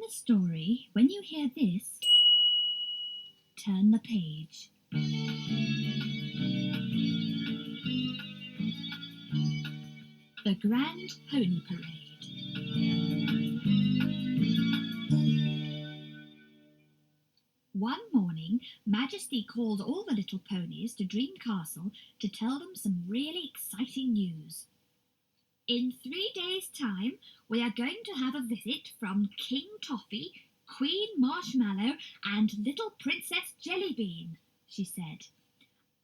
the story, when you hear this, turn the page. The Grand Pony Parade. One morning, Majesty called all the little ponies to Dream Castle to tell them some really exciting news. In 3 days' time, we are going to have a visit from King Toffee, Queen Marshmallow, and little Princess Jellybean, she said.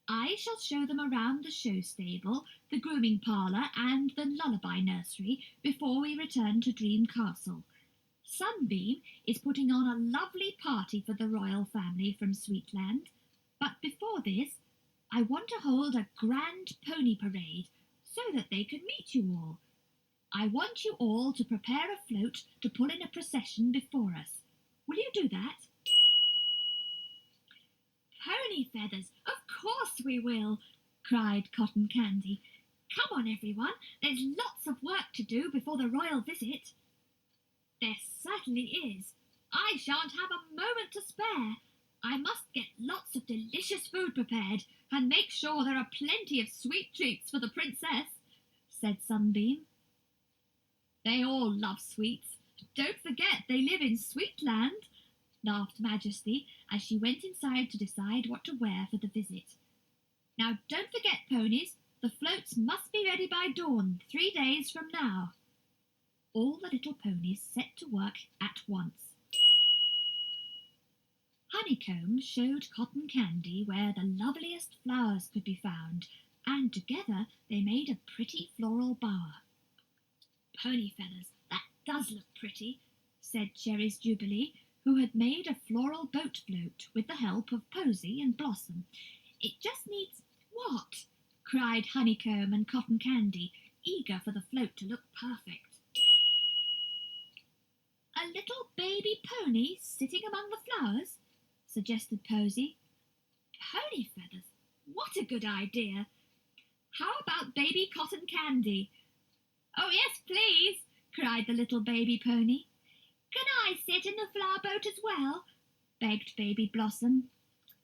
I shall show them around the show stable, the grooming parlour, and the lullaby nursery before we return to Dream Castle. Sunbeam is putting on a lovely party for the royal family from Sweetland, but before this, I want to hold a grand pony parade so that they can meet you all. I want you all to prepare a float to pull in a procession before us. Will you do that? Pony Feathers, of course we will, cried Cotton Candy. Come on, everyone, there's lots of work to do before the royal visit. There certainly is. I shan't have a moment to spare. I must get lots of delicious food prepared and make sure there are plenty of sweet treats for the princess, said Sunbeam. They all love sweets. Don't forget they live in Sweetland, laughed Majesty as she went inside to decide what to wear for the visit. Now don't forget, ponies, the floats must be ready by dawn 3 days from now. All the little ponies set to work at once. Honeycomb showed Cotton Candy where the loveliest flowers could be found, and together they made a pretty floral bower. Pony Feathers, that does look pretty, said Cherry's Jubilee, who had made a floral boat float with the help of Posy and Blossom. It just needs... What? Cried Honeycomb and Cotton Candy, eager for the float to look perfect. A little baby pony sitting among the flowers, suggested Posy. Pony Feathers, what a good idea! How about baby Cotton Candy? Oh, yes, please, cried the little baby pony. Can I sit in the flower boat as well? Begged baby Blossom.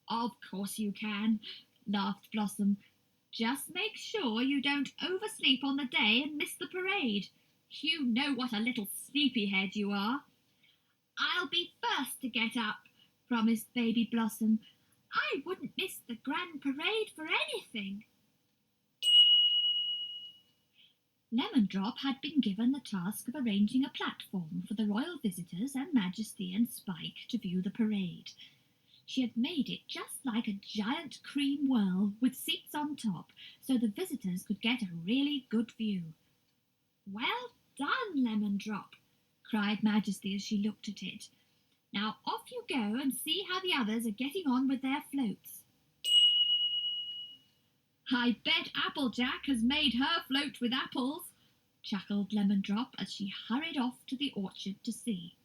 Of course you can, laughed Blossom. Just make sure you don't oversleep on the day and miss the parade. You know what a little sleepyhead you are. I'll be first to get up, promised baby Blossom. I wouldn't miss the grand parade for anything. Lemon Drop had been given the task of arranging a platform for the royal visitors and Majesty and Spike to view the parade. She had made it just like a giant cream whirl with seats on top so the visitors could get a really good view. Well done, Lemon Drop, cried Majesty as she looked at it. Now off you go and see how the others are getting on with their floats. I bet Applejack has made her float with apples, chuckled Lemon Drop as she hurried off to the orchard to see.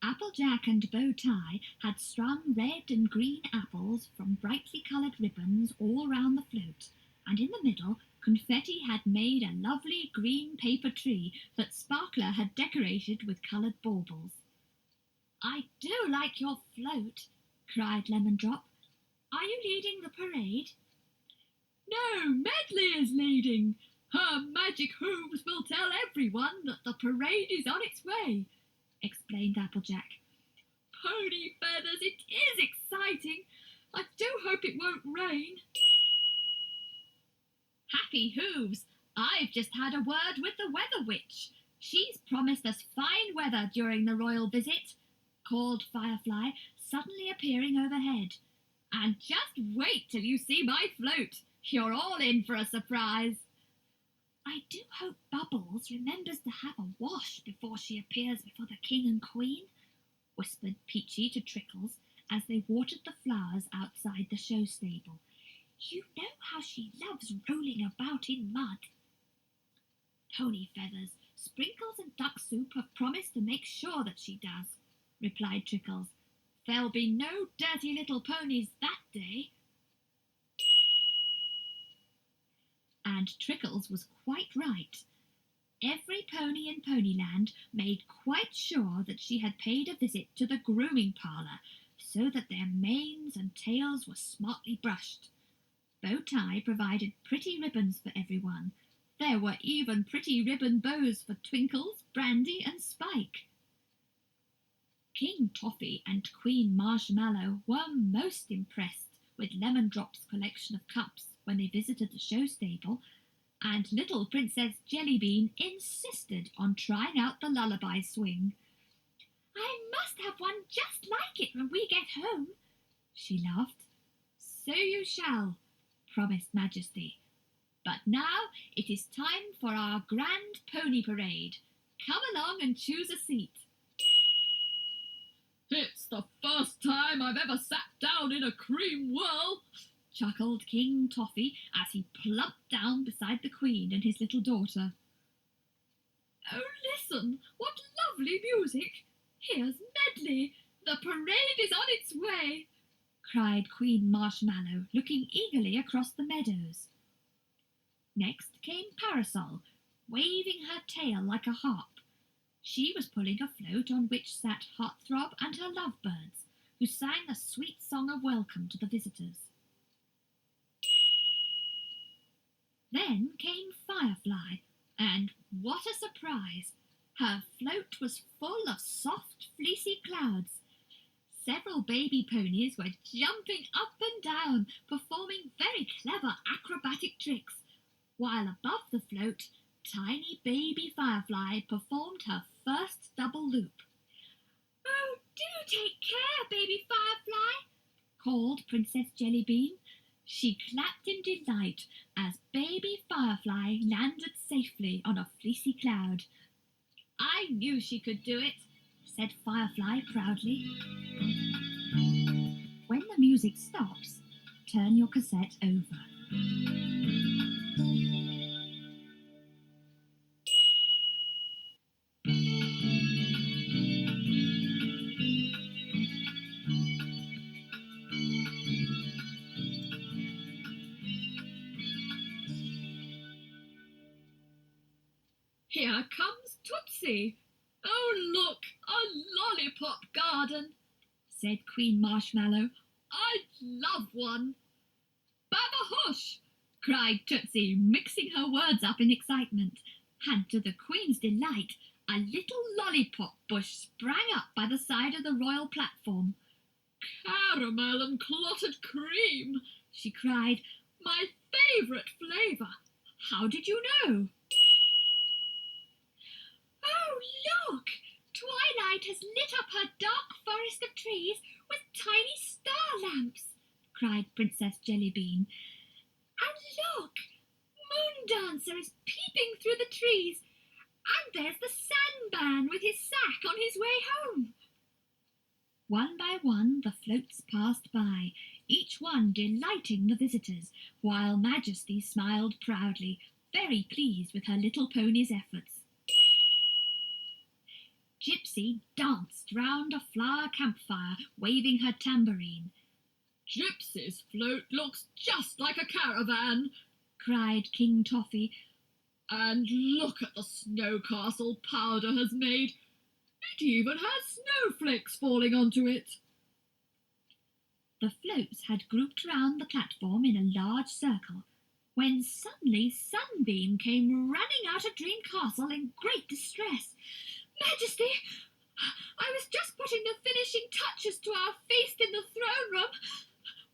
Applejack and Bow Tie had strung red and green apples from brightly coloured ribbons all round the float, and in the middle Confetti had made a lovely green paper tree that Sparkler had decorated with coloured baubles. I do like your float, cried Lemon Drop. Are you leading the parade? No, Medley is leading. Her magic hooves will tell everyone that the parade is on its way, explained Applejack. Pony Feathers, it is exciting. I do hope it won't rain. Happy hooves! I've just had a word with the Weather Witch. She's promised us fine weather during the royal visit, called Firefly, suddenly appearing overhead. And just wait till you see my float. You're all in for a surprise. I do hope Bubbles remembers to have a wash before she appears before the King and Queen, whispered Peachy to Trickles as they watered the flowers outside the show stable. You know how she loves rolling about in mud. Pony Feathers, Sprinkles and Duck Soup have promised to make sure that she does, replied Trickles. There'll be no dirty little ponies that day. And Trickles was quite right. Every pony in Ponyland made quite sure that she had paid a visit to the grooming parlour, so that their manes and tails were smartly brushed. Bowtie provided pretty ribbons for everyone. There were even pretty ribbon bows for Twinkles, Brandy, and Spike. King Toffee and Queen Marshmallow were most impressed with Lemon Drop's collection of cups when they visited the show stable, and little Princess Jellybean insisted on trying out the lullaby swing. "I must have one just like it when we get home," she laughed. "So you shall," promised Majesty. "But now it is time for our grand pony parade. Come along and choose a seat." "It's the first time I've ever sat down in a cream whirl," chuckled King Toffee as he plumped down beside the Queen and his little daughter. "Oh, listen, what lovely music! Here's Medley. The parade is on its way," cried Queen Marshmallow, looking eagerly across the meadows. Next came Parasol, waving her tail like a harp. She was pulling a float on which sat Heartthrob and her lovebirds, who sang a sweet song of welcome to the visitors. Then came Firefly, and what a surprise! Her float was full of soft, fleecy clouds. Several baby ponies were jumping up and down, performing very clever acrobatic tricks, while above the float, tiny baby Firefly performed her first double loop. "Oh, do take care, baby Firefly," called Princess Jellybean. She clapped in delight as baby Firefly landed safely on a fleecy cloud. "I knew she could do it," said Firefly proudly. When the music stops, turn your cassette over. "Here comes Tootsie. Oh, look, a lollipop garden," said Queen Marshmallow. "I'd love one." "Babahush!" cried Tootsie, mixing her words up in excitement. And to the Queen's delight, a little lollipop bush sprang up by the side of the royal platform. "Caramel and clotted cream," she cried. "My favourite flavour. How did you know?" "Oh, look! Twilight has lit up her dark forest of trees with tiny star lamps," cried Princess Jellybean. "And look! Moondancer is peeping through the trees, and there's the Sandman with his sack on his way home." One by one the floats passed by, each one delighting the visitors, while Majesty smiled proudly, very pleased with her little pony's efforts. Gypsy danced round a flower campfire, waving her tambourine. "Gypsy's float looks just like a caravan," cried King Toffee. "And look at the snow castle Powder has made. It even has snowflakes falling onto it." The floats had grouped round the platform in a large circle, when suddenly Sunbeam came running out of Dream Castle in great distress. "Majesty, I was just putting the finishing touches to our feast in the throne room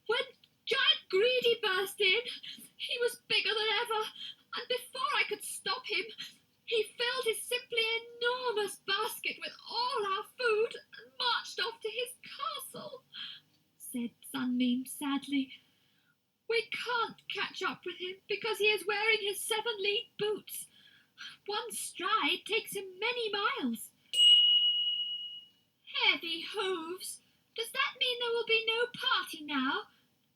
when Giant Greedy burst in. He was bigger than ever, and before I could stop him, he filled his simply enormous basket with all our food and marched off to his castle," said Sunbeam sadly. "We can't catch up with him because he is wearing his 7-league boots. One stride takes him many miles." "Heavy hooves! Does that mean there will be no party now?"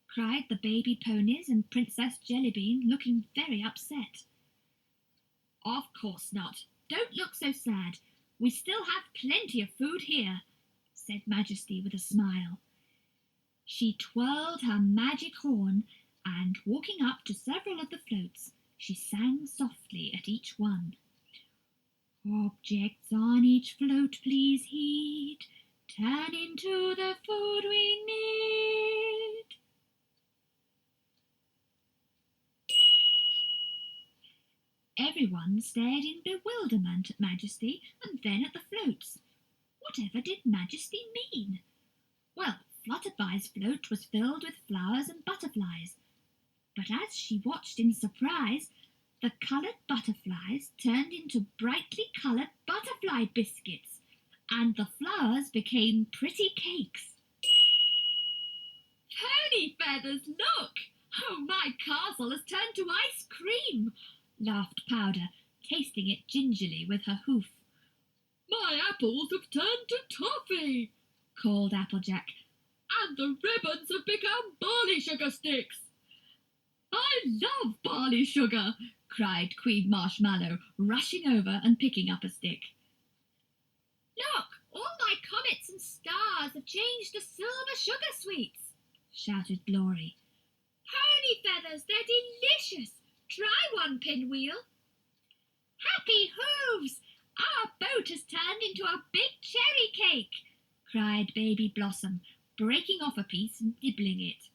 cried the baby ponies and Princess Jellybean, looking very upset. "Of course not. Don't look so sad. We still have plenty of food here," said Majesty with a smile. She twirled her magic horn, and walking up to several of the floats, she sang softly at each one. Objects on each float please heed, turn into the food we need. Everyone stared in bewilderment at Majesty and then at the floats. Whatever did Majesty mean? Well, Flutterbye's float was filled with flowers and butterflies, but as she watched in surprise, the coloured butterflies turned into brightly coloured butterfly biscuits, and the flowers became pretty cakes. Pony feathers, look! Oh, my castle has turned to ice cream, laughed Powder, tasting it gingerly with her hoof. My apples have turned to toffee, called Applejack, and the ribbons have become barley sugar sticks. I love barley sugar, cried Queen Marshmallow, rushing over and picking up a stick. Look, all my comets and stars have changed to silver sugar sweets, shouted Glory. Pony feathers, they're delicious. Try one, Pinwheel. Happy hooves! Our boat has turned into a big cherry cake, cried Baby Blossom, breaking off a piece and nibbling it.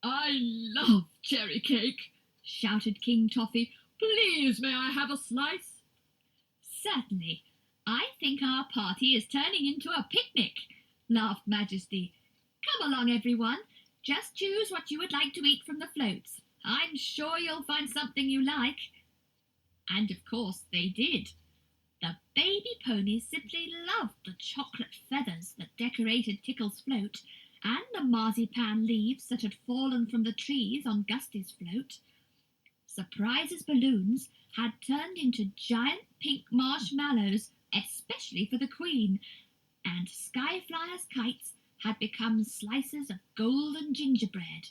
I love cherry cake, shouted King Toffee. Please, may I have a slice? Certainly. I think our party is turning into a picnic, laughed Majesty. Come along, everyone. Just choose what you would like to eat from the floats. I'm sure you'll find something you like. And of course they did. The baby ponies simply loved the chocolate feathers that decorated Tickle's float, and the marzipan leaves that had fallen from the trees on Gusty's float. Surprise's balloons had turned into giant pink marshmallows, especially for the Queen, and Skyflyer's kites had become slices of golden gingerbread.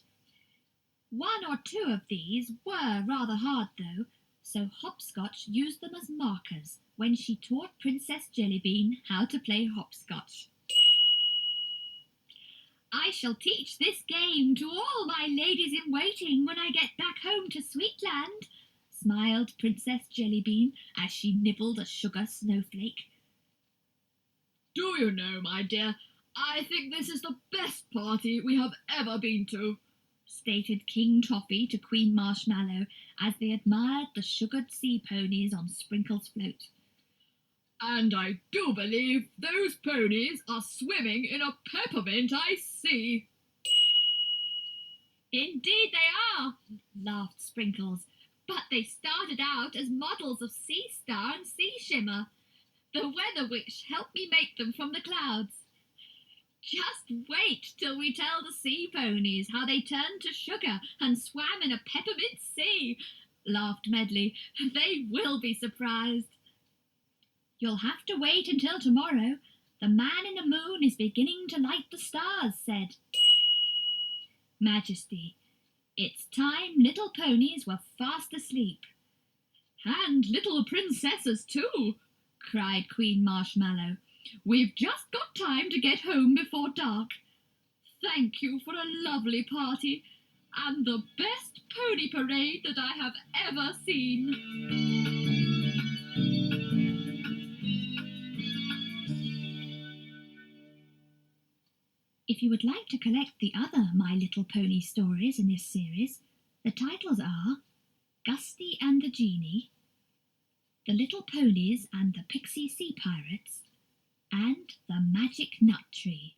One or two of these were rather hard, though, so Hopscotch used them as markers when she taught Princess Jellybean how to play hopscotch. I shall teach this game to all my ladies-in-waiting when I get back home to Sweetland, smiled Princess Jellybean as she nibbled a sugar snowflake. Do you know, my dear, I think this is the best party we have ever been to, stated King Toffee to Queen Marshmallow as they admired the sugared sea ponies on Sprinkle's float. And I do believe those ponies are swimming in a peppermint ice sea. Indeed they are, laughed Sprinkles, but they started out as models of Sea Star and Sea Shimmer. The Weather Witch helped me make them from the clouds. Just wait till we tell the sea ponies how they turned to sugar and swam in a peppermint sea, laughed Medley. They will be surprised. You'll have to wait until tomorrow. The man in the moon is beginning to light the stars, said Majesty. It's time little ponies were fast asleep. And little princesses too, cried Queen Marshmallow. We've just got time to get home before dark. Thank you for a lovely party and the best pony parade that I have ever seen. If you would like to collect the other My Little Pony stories in this series, the titles are Gusty and the Genie, The Little Ponies and the Pixie Sea Pirates, and The Magic Nut Tree.